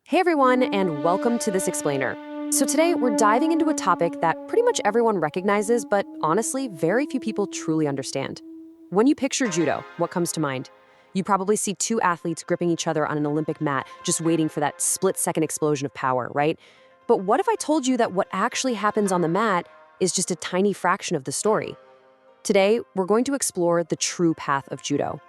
Hey everyone, and welcome to this explainer. So today we're diving into a topic that pretty much everyone recognizes, but honestly, very few people truly understand. When you picture judo, what comes to mind? You probably see two athletes gripping each other on an Olympic mat, just waiting for that split-second explosion of power, right? But what if I told you that what actually happens on the mat is just a tiny fraction of the story? Today, we're going to explore the true path of judo.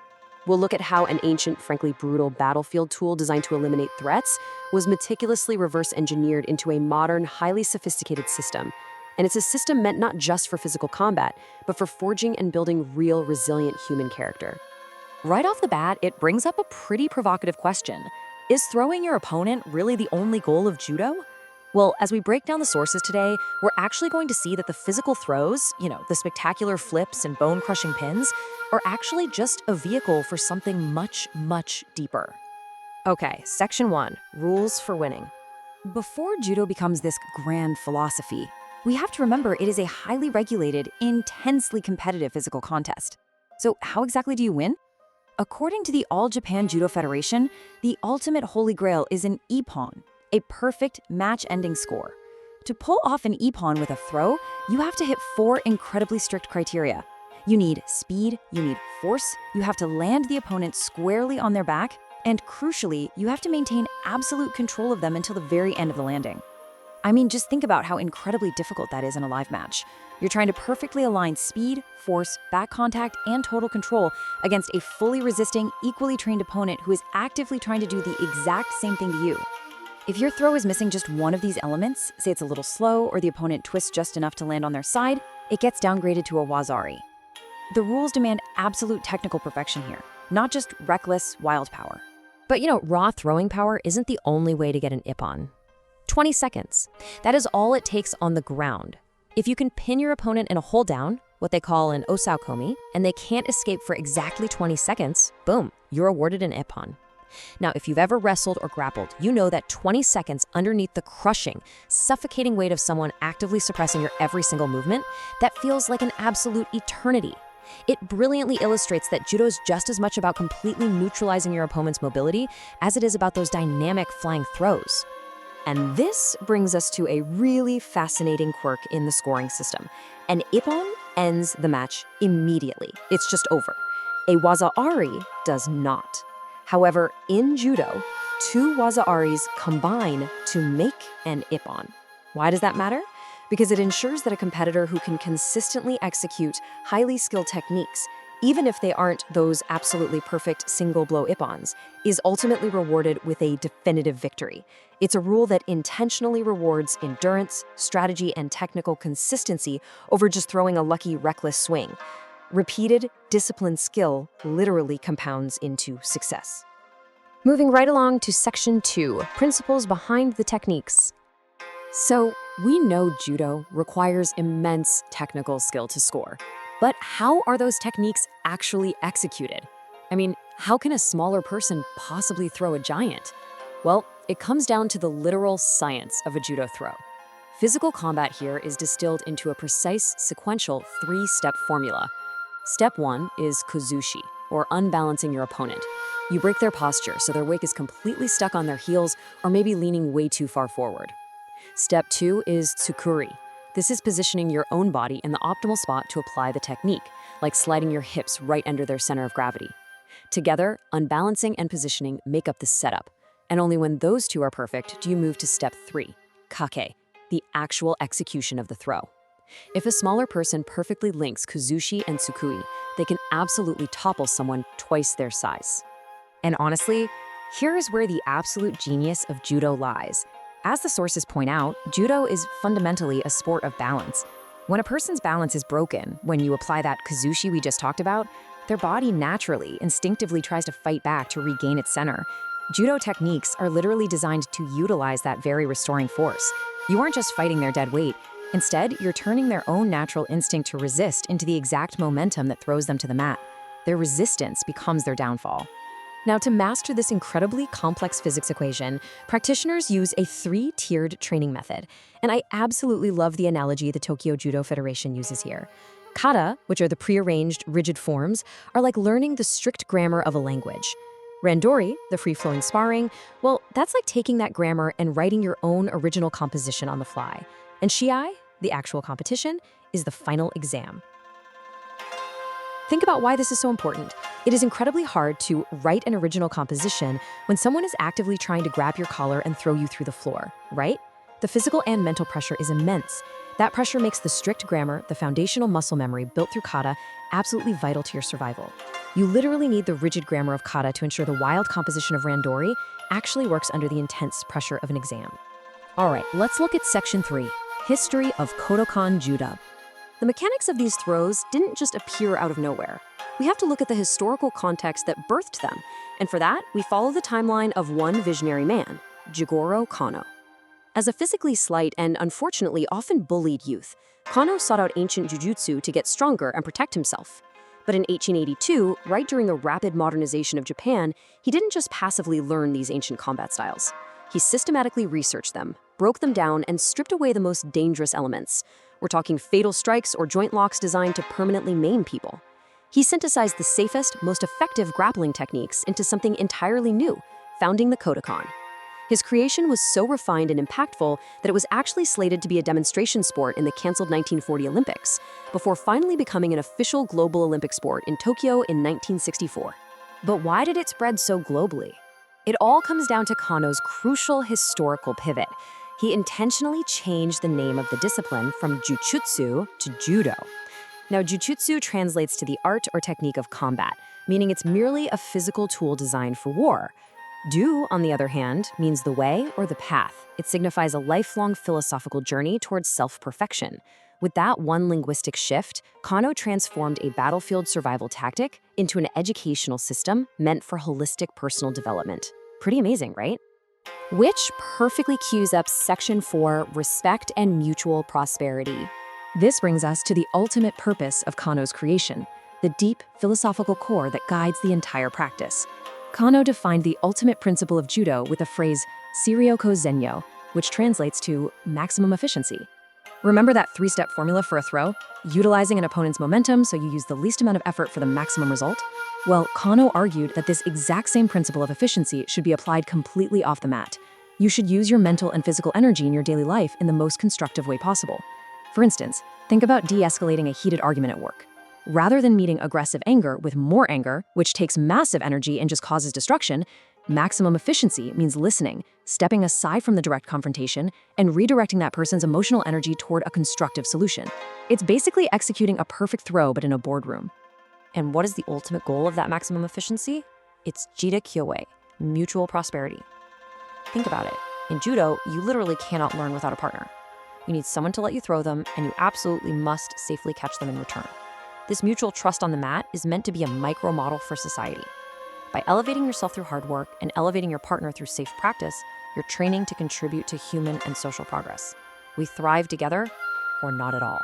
We'll look at how an ancient, frankly brutal battlefield tool designed to eliminate threats was meticulously reverse-engineered into a modern, highly sophisticated system. And it's a system meant not just for physical combat, but for forging and building real, resilient human character. Right off the bat, it brings up a pretty provocative question. Is throwing your opponent really the only goal of judo? Well, as we break down the sources today, we're actually going to see that the physical throws, the spectacular flips and bone-crushing pins, are actually just a vehicle for something much, much deeper. Okay, Section 1, Rules for Winning. Before judo becomes this grand philosophy, we have to remember it is a highly regulated, intensely competitive physical contest. So how exactly do you win? According to the All Japan Judo Federation, the ultimate holy grail is an ippon, a perfect match-ending score. To pull off an ippon with a throw, you have to hit 4 incredibly strict criteria. You need speed, you need force, you have to land the opponent squarely on their back, and crucially, you have to maintain absolute control of them until the very end of the landing. I mean, just think about how incredibly difficult that is in a live match. You're trying to perfectly align speed, force, back contact, and total control against a fully resisting, equally trained opponent who is actively trying to do the exact same thing to you. If your throw is missing just one of these elements, say it's a little slow or the opponent twists just enough to land on their side, it gets downgraded to a wazari. The rules demand absolute technical perfection here, not just reckless, wild power. But raw throwing power isn't the only way to get an ippon. 20 seconds. That is all it takes on the ground. If you can pin your opponent in a hold down, what they call an osaukomi, and they can't escape for exactly 20 seconds, boom, you're awarded an ippon. Now, if you've ever wrestled or grappled, you know that 20 seconds underneath the crushing, suffocating weight of someone actively suppressing your every single movement, that feels like an absolute eternity. It brilliantly illustrates that judo is just as much about completely neutralizing your opponent's mobility as it is about those dynamic flying throws. And this brings us to a really fascinating quirk in the scoring system. An ippon ends the match immediately. It's just over. A waza-ari does not. However, in judo, 2 waza-aris combine to make an ippon. Why does that matter? Because it ensures that a competitor who can consistently execute highly skilled techniques, even if they aren't those absolutely perfect single-blow ippons, is ultimately rewarded with a definitive victory. It's a rule that intentionally rewards endurance, strategy, and technical consistency over just throwing a lucky, reckless swing. Repeated, disciplined skill literally compounds into success. Moving right along to Section 2, Principles Behind the Techniques. So, we know judo requires immense technical skill to score. But how are those techniques actually executed? I mean, how can a smaller person possibly throw a giant? Well, it comes down to the literal science of a judo throw. Physical combat here is distilled into a precise, sequential 3-step formula. Step 1 is kuzushi, or unbalancing your opponent. You break their posture so their weight is completely stuck on their heels or maybe leaning way too far forward. Step 2 is tsukuri. This is positioning your own body in the optimal spot to apply the technique, like sliding your hips right under their center of gravity. Together, unbalancing and positioning make up the setup, and only when those two are perfect do you move to Step 3, kake, the actual execution of the throw. If a smaller person perfectly links kuzushi and tsukui, they can absolutely topple someone twice their size. And honestly, here is where the absolute genius of judo lies. As the sources point out, judo is fundamentally a sport of balance. When a person's balance is broken, when you apply that kuzushi we just talked about, their body naturally, instinctively tries to fight back to regain its center. Judo techniques are literally designed to utilize that very restoring force. You aren't just fighting their dead weight. Instead, you're turning their own natural instinct to resist into the exact momentum that throws them to the mat. Their resistance becomes their downfall. Now, to master this incredibly complex physics equation, practitioners use a 3-tiered training method. And I absolutely love the analogy the Tokyo Judo Federation uses here. Kata, which are the prearranged, rigid forms, are like learning the strict grammar of a language. Randori, the free-flowing sparring, well, that's like taking that grammar and writing your own original composition on the fly. And shiai, the actual competition, is the final exam. Think about why this is so important. It is incredibly hard to write an original composition when someone is actively trying to grab your collar and throw you through the floor, right? The physical and mental pressure is immense. That pressure makes the strict grammar, the foundational muscle memory built through kata, absolutely vital to your survival. You literally need the rigid grammar of kata to ensure the wild composition of randori actually works under the intense pressure of an exam. All right, let's look at Section 3, History of Kodokan Judo. The mechanics of these throws didn't just appear out of nowhere. We have to look at the historical context that birthed them, and for that, we follow the timeline of one visionary man, Jigoro Kano. As a physically slight and unfortunately often bullied youth, Kano sought out ancient jujutsu to get stronger and protect himself. But in 1882, right during the rapid modernization of Japan, he didn't just passively learn these ancient combat styles. He systematically researched them, broke them down, and stripped away the most dangerous elements. We're talking fatal strikes or joint locks designed to permanently maim people. He synthesized the safest, most effective grappling techniques into something entirely new, founding the Kodokan. His creation was so refined and impactful that it was actually slated to be a demonstration sport in the canceled 1940 Olympics, before finally becoming an official global Olympic sport in Tokyo in 1964. But why did it spread so globally? It all comes down to Kano's crucial historical pivot. He intentionally changed the name of the discipline from jujutsu to judo. Now, jujutsu translates to the art or technique of combat, meaning it's merely a physical tool designed for war. Do, on the other hand, means the way or the path. It signifies a lifelong philosophical journey towards self-perfection. With that one linguistic shift, Kano transformed a battlefield survival tactic into an educational system meant for holistic personal development. Pretty amazing, right? Which perfectly cues up Section 4, Respect and Mutual Prosperity. This brings us to the ultimate purpose of Kano's creation, the deep philosophical core that guides the entire practice. Kano defined the ultimate principle of judo with the phrase "Sirioko Zenyo," which translates to maximum efficiency. Remember that three-step formula for a throw? Utilizing an opponent's momentum so you use the least amount of effort for the maximum result? Well, Kano argued that this exact same principle of efficiency should be applied completely off the mat. You should use your mental and physical energy in your daily life in the most constructive way possible. For instance, think about de-escalating a heated argument at work. Rather than meeting aggressive anger with more anger, which takes massive energy and just causes destruction, maximum efficiency means listening, stepping aside from the direct confrontation, and redirecting that person's emotional energy toward a constructive solution. It's basically executing a perfect throw, but in a boardroom. And what is the ultimate goal of that maximum efficiency? It's jita kyoei, mutual prosperity. Think about it. In judo, you literally cannot learn without a partner. You need someone to let you throw them, and you absolutely must safely catch them in return. This mutual trust on the mat is meant to be a micro-model for society. By elevating yourself through hard work and elevating your partner through safe practice, you're training to contribute to human and social progress. We thrive together, or not at all.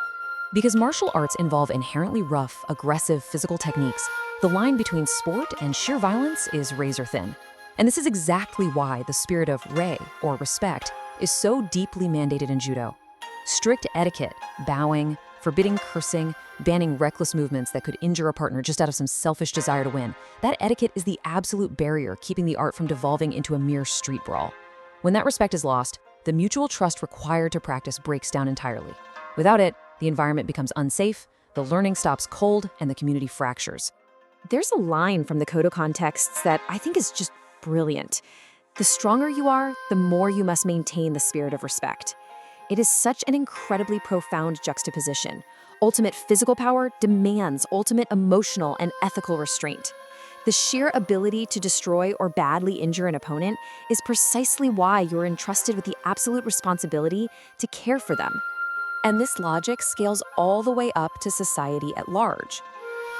Because martial arts involve inherently rough, aggressive physical techniques, the line between sport and sheer violence is razor thin. And this is exactly why the spirit of rei, or respect, is so deeply mandated in judo. Strict etiquette, bowing, forbidding cursing, banning reckless movements that could injure a partner just out of some selfish desire to win. That etiquette is the absolute barrier keeping the art from devolving into a mere street brawl. When that respect is lost, the mutual trust required to practice breaks down entirely. Without it, the environment becomes unsafe, the learning stops cold, and the community fractures. There's a line from the Kodokan texts that I think is just brilliant. The stronger you are, the more you must maintain the spirit of respect. It is such an incredibly profound juxtaposition. Ultimate physical power demands ultimate emotional and ethical restraint. The sheer ability to destroy or badly injure an opponent is precisely why you're entrusted with the absolute responsibility to care for them. And this logic scales all the way up to society at large.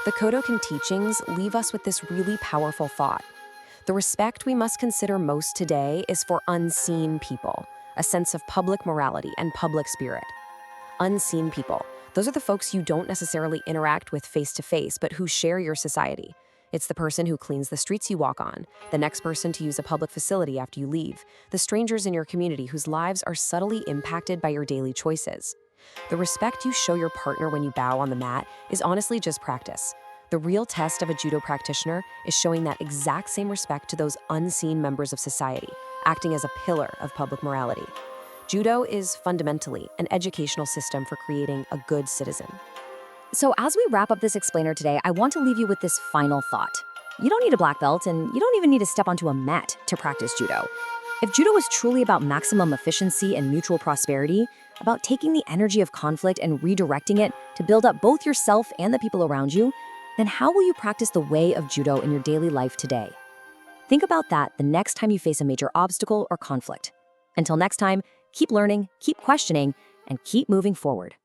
The Kodokan teachings leave us with this really powerful thought. The respect we must consider most today is for unseen people, a sense of public morality and public spirit. Unseen people, those are the folks you don't necessarily interact with face to face, but who share your society. It's the person who cleans the streets you walk on, the next person to use a public facility after you leave, the strangers in your community whose lives are subtly impacted by your daily choices. The respect you show your partner when you bow on the mat is honestly just practice. The real test of a judo practitioner is showing that exact same respect to those unseen members of society, acting as a pillar of public morality. Judo is fundamentally an educational system for creating a good citizen. So as we wrap up this explainer today, I want to leave you with this final thought. You don't need a black belt, and you don't even need to step onto a mat to practice judo. If judo is truly about maximum efficiency and mutual prosperity, about taking the energy of conflict and redirecting it to build up both yourself and the people around you, then how will you practice the way of judo in your daily life today? Think about that the next time you face a major obstacle or conflict. Until next time, keep learning, keep questioning, and keep moving forward.